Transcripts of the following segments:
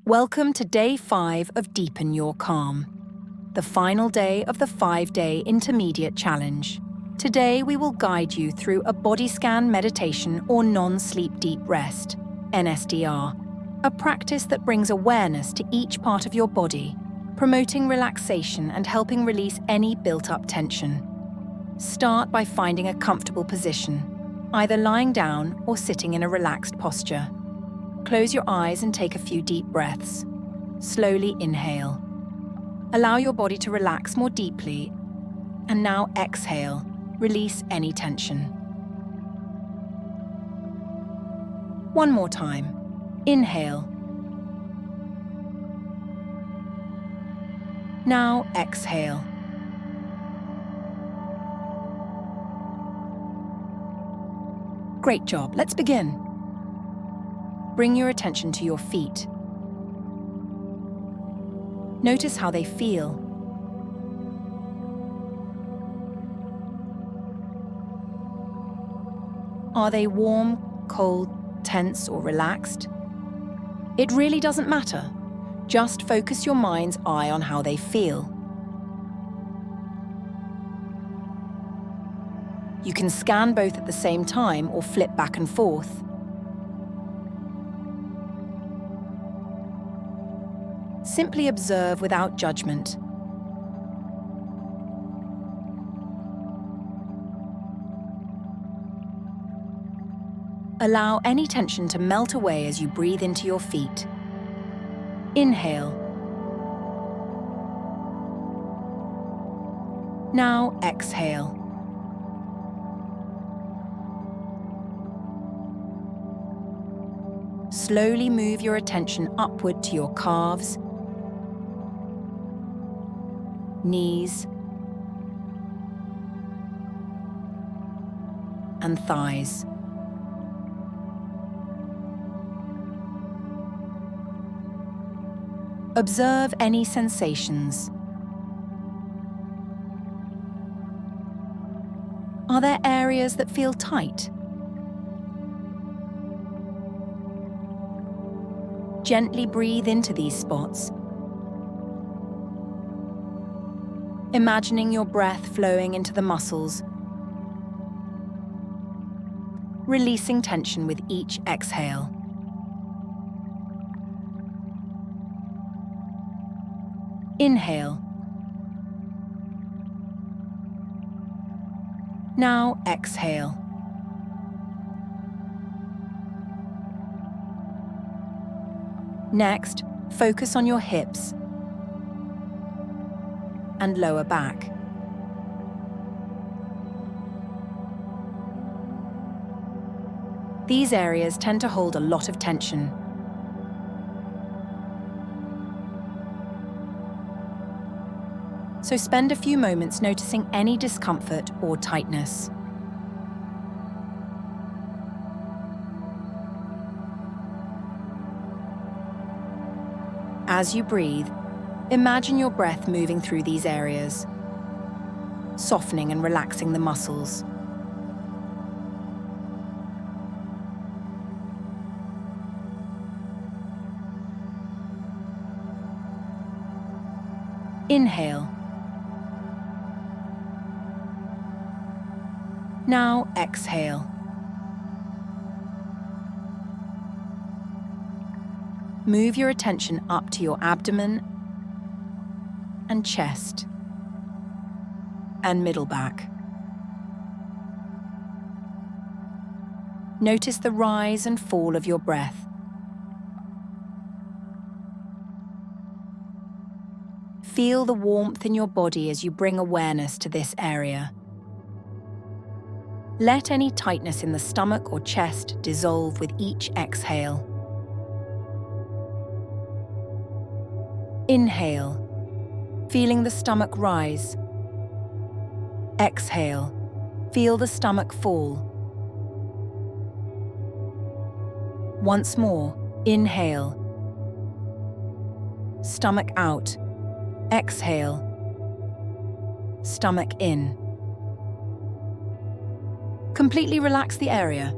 Welcome to Day 5 of Deepen Your Calm, the final day of the 5-day intermediate challenge. Today we will guide you through a Bodyscan meditation or non-sleep deep rest, NSDR, a practice that brings awareness to each part of your body, promoting relaxation and helping release any built-up tension. Start by finding a comfortable position, either lying down or sitting in a relaxed posture. Close your eyes and take a few deep breaths. Slowly inhale. Allow your body to relax more deeply. And now exhale. Release any tension. One more time. Inhale. Now exhale. Great job. Let's begin. Bring your attention to your feet. Notice how they feel. Are they warm, cold, tense, or relaxed? It really doesn't matter. Just focus your mind's eye on how they feel. You can scan both at the same time or flip back and forth. Simply observe without judgment. Allow any tension to melt away as you breathe into your feet. Inhale. Now exhale. Slowly move your attention upward to your calves, knees, and thighs. Observe any sensations. Are there areas that feel tight? Gently breathe into these spots, imagining your breath flowing into the muscles, releasing tension with each exhale. Inhale. Now exhale. Next, focus on your hips and lower back. These areas tend to hold a lot of tension. So spend a few moments noticing any discomfort or tightness. As you breathe, imagine your breath moving through these areas, softening and relaxing the muscles. Inhale. Now exhale. Move your attention up to your abdomen and chest and middle back. Notice the rise and fall of your breath. Feel the warmth in your body as you bring awareness to this area. Let any tightness in the stomach or chest dissolve with each exhale. Inhale, feeling the stomach rise. Exhale, feel the stomach fall. Once more, inhale. Stomach out. Exhale. Stomach in. Completely relax the area.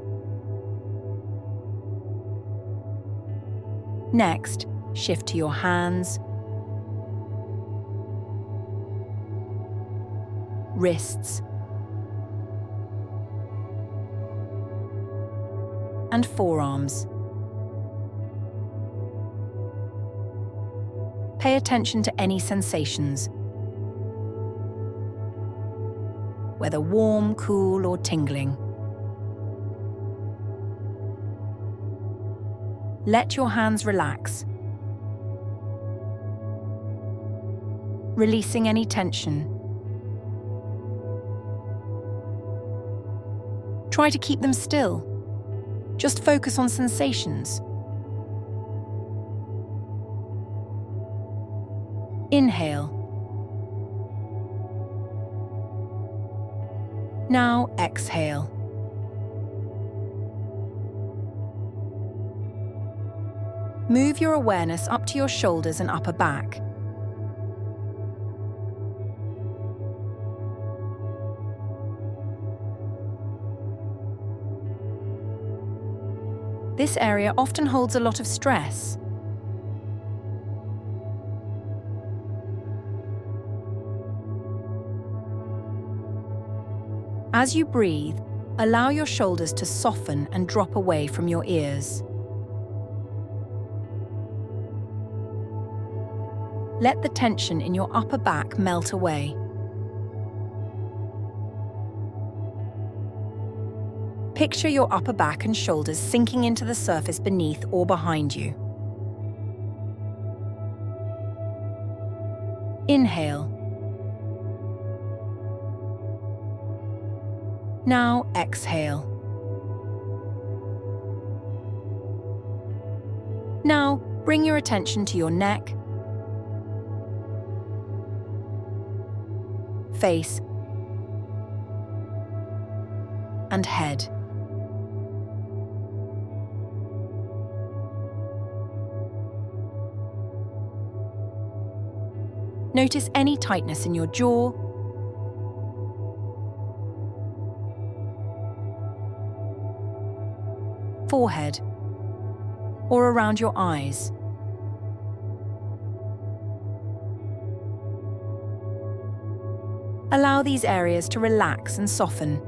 Next, Shift to your hands, wrists, and forearms. Pay attention to any sensations, whether warm, cool, or tingling. Let your hands relax, releasing any tension. Try to keep them still. Just focus on sensations. Inhale. Now exhale. Move your awareness up to your shoulders and upper back. This area often holds a lot of stress. As you breathe, allow your shoulders to soften and drop away from your ears. Let the tension in your upper back melt away. Picture your upper back and shoulders sinking into the surface beneath or behind you. Inhale. Now exhale. Now bring your attention to your neck, face, and head. Notice any tightness in your jaw, forehead, or around your eyes. Allow these areas to relax and soften,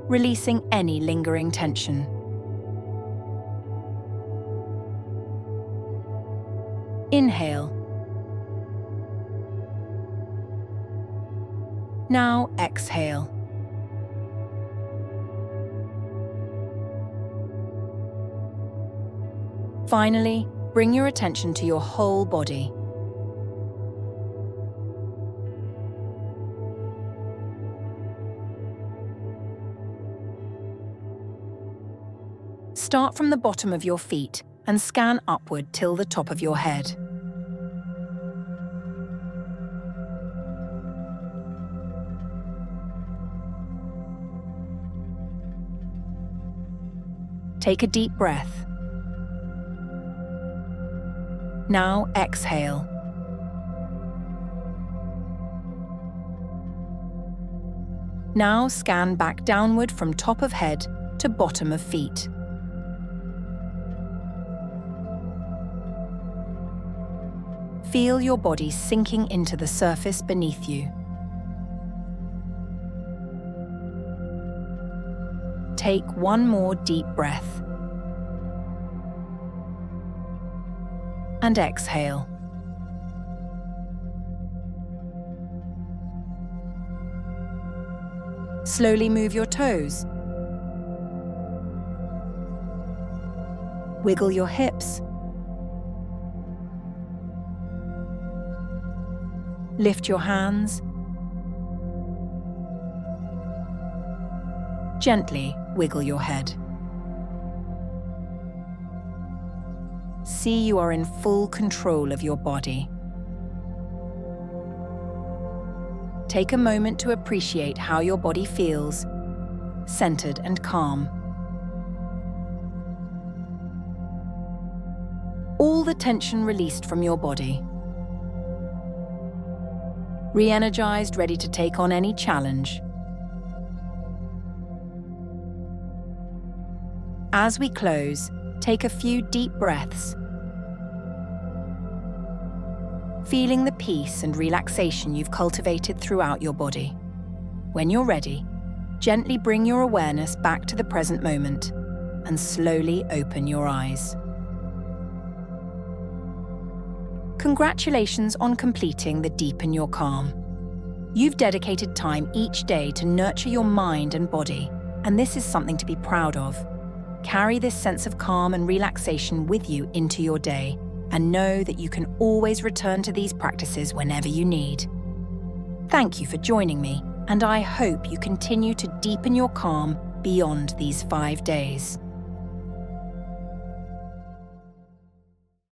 releasing any lingering tension. Inhale. Now exhale. Finally, bring your attention to your whole body. Start from the bottom of your feet and scan upward till the top of your head. Take a deep breath. Now exhale. Now scan back downward from top of head to bottom of feet. Feel your body sinking into the surface beneath you. Take one more deep breath. And exhale. Slowly move your toes. Wiggle your hips. Lift your hands. Gently wiggle your head. See you are in full control of your body. Take a moment to appreciate how your body feels, centered and calm. All the tension released from your body. Re-energized, ready to take on any challenge. As we close, take a few deep breaths feeling the peace and relaxation you've cultivated throughout your body. When you're ready, gently bring your awareness back to the present moment and slowly open your eyes. Congratulations on completing the Deepen Your Calm. You've dedicated time each day to nurture your mind and body, and this is something to be proud of. Carry this sense of calm and relaxation with you into your day, and know that you can always return to these practices whenever you need. Thank you for joining me, and I hope you continue to deepen your calm beyond these 5 days.